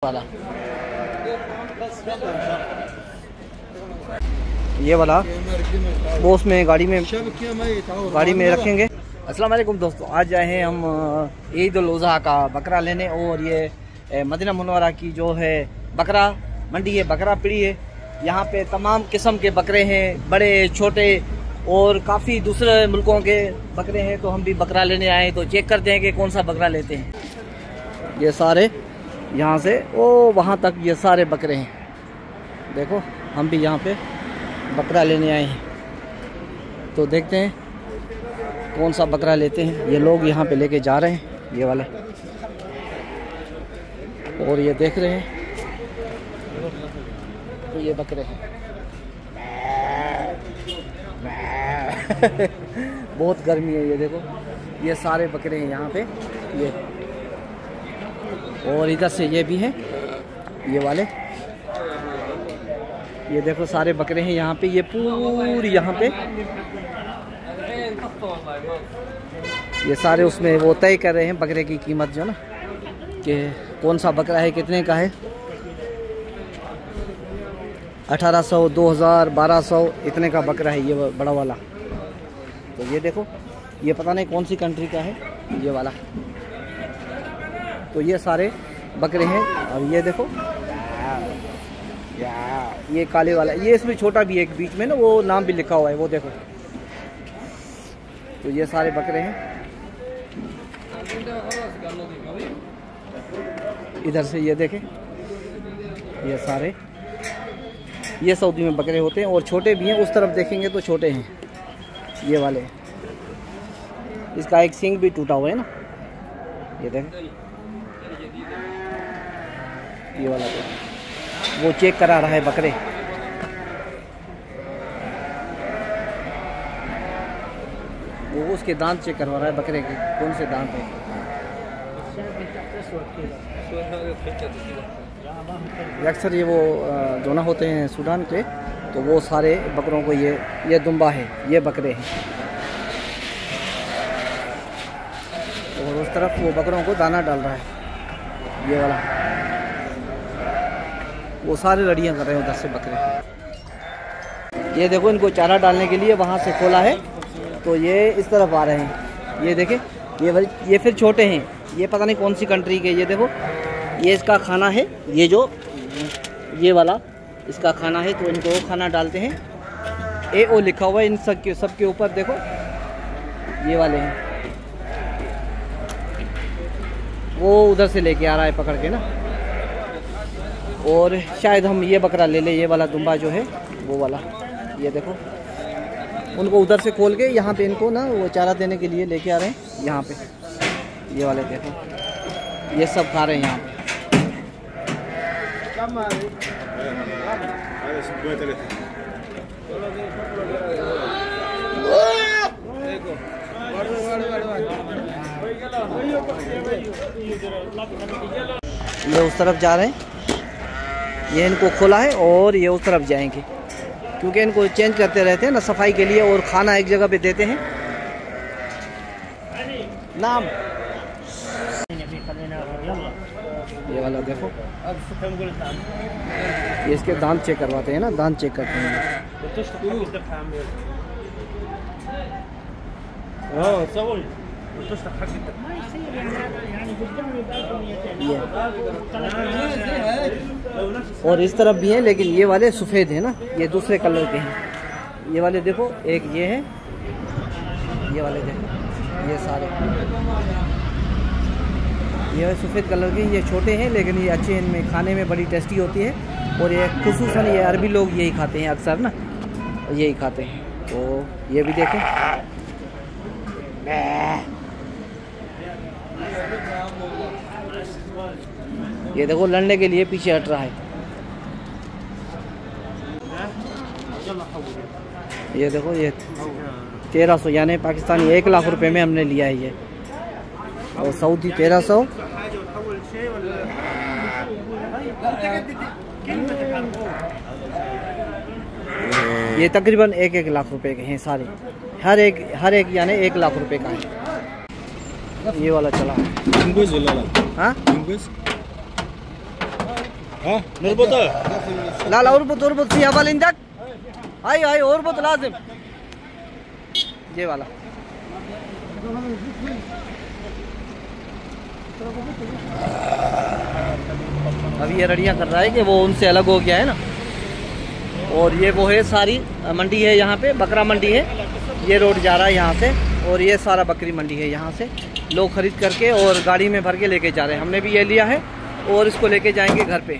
वाला ये वाला वो उसमें गाड़ी में रखेंगे। अस्सलाम वालेकुम दोस्तों, आज आए हैं हम ईद उल अज़हा का बकरा लेने। और ये मदीना मुनव्वरा की जो है बकरा मंडी है, बकरा पीड़ी है। यहाँ पे तमाम किस्म के बकरे हैं, बड़े छोटे और काफ़ी दूसरे मुल्कों के बकरे हैं। तो हम भी बकरा लेने आए हैं, तो चेक करते हैं कि कौन सा बकरा लेते हैं। ये सारे यहाँ से वो वहाँ तक ये सारे बकरे हैं। देखो हम भी यहाँ पे बकरा लेने आए हैं, तो देखते हैं कौन सा बकरा लेते हैं। ये लोग यहाँ पे लेके जा रहे हैं, ये वाले, और ये देख रहे हैं तो ये बकरे हैं। बहुत गर्मी है, ये देखो ये सारे बकरे हैं यहाँ पे ये, और इधर से ये भी हैं ये वाले। ये देखो सारे बकरे हैं यहाँ पे, ये पूरी यहाँ पे ये सारे उसमें वो तय कर रहे हैं बकरे की कीमत जो ना, कि कौन सा बकरा है कितने का है। 1800, 2000, 1200 इतने का बकरा है ये बड़ा वाला। तो ये देखो ये पता नहीं कौन सी कंट्री का है ये वाला। तो ये सारे बकरे हैं। और ये देखो ये काले वाला, ये इसमें छोटा भी है एक बीच में ना, वो नाम भी लिखा हुआ है वो देखो। तो ये सारे बकरे हैं। इधर से ये देखें, ये सारे ये सऊदी में बकरे होते हैं, और छोटे भी हैं। उस तरफ देखेंगे तो छोटे हैं ये वाले। इसका एक सींग भी टूटा हुआ है ना, ये देखें ये वाला। तो वो चेक करा रहा है बकरे। वो उसके दांत चेक करवा रहा है बकरे के, कौन से दांत हैं। अक्सर ये वो जो ना होते हैं सूडान के, तो वो सारे बकरों को ये दुम्बा है, ये बकरे हैं। और उस तरफ वो बकरों को दाना डाल रहा है ये वाला। वो सारे लड़ियाँ कर रहे हैं उधर से बकरे। ये देखो इनको चारा डालने के लिए वहाँ से खोला है, तो ये इस तरफ आ रहे हैं। ये देखें ये फिर छोटे हैं, ये पता नहीं कौन सी कंट्री के। ये देखो ये इसका खाना है, ये जो ये वाला इसका खाना है। तो इनको खाना डालते हैं, AO लिखा हुआ है इन सबके ऊपर। देखो ये वाले हैं, वो उधर से लेके आ रहा है पकड़ के ना। और शायद हम ये बकरा ले ले, ये वाला दुम्बा जो है वो वाला। ये देखो उनको उधर से खोल के यहाँ पे इनको ना वो चारा देने के लिए लेके आ रहे हैं यहाँ पे। ये वाले देखो ये सब खा रहे हैं यहाँ पे। ये उस तरफ जा रहे हैं, ये इनको खोला है और ये उस तरफ जाएंगे, क्योंकि इनको चेंज करते रहते हैं ना सफाई के लिए, और खाना एक जगह पे देते हैं। नाम ये वाला देखो, ये इसके दांत चेक करवाते हैं ना, दांत चेक करते हैं। और इस तरफ भी है, लेकिन ये वाले सफ़ेद है ना, ये दूसरे कलर के हैं। ये वाले देखो, एक ये है, ये वाले देखो, ये सारे ये सफ़ेद कलर के। ये छोटे हैं लेकिन ये अच्छे हैं, इनमें खाने में बड़ी टेस्टी होती है। और ये खुसूसन ये अरबी लोग यही खाते हैं अक्सर ना, यही खाते हैं। तो ये भी देखें, ये देखो लड़ने के लिए पीछे हट रहा है। ये देखो ये 1300 यानी पाकिस्तानी 1 लाख रुपए में हमने लिया है ये, और सऊदी 1300। ये तकरीबन 1-1 लाख रुपए के हैं सारे, हर एक यानी 1 लाख रुपए का है। ये वाला चला। हाँ ला ला और बहुत सी हवा इंदक आई और बहुत लाजिम ये वाला। अभी ये रेडियाँ कर रहा है कि वो उनसे अलग हो गया है ना। और ये वो है सारी मंडी है, यहाँ पे बकरा मंडी है। ये रोड जा रहा है यहाँ से और ये सारा बकरी मंडी है। यहाँ से लोग खरीद करके और गाड़ी में भर के लेके जा रहे हैं। हमने भी ये लिया है और इसको लेके जाएंगे घर पे।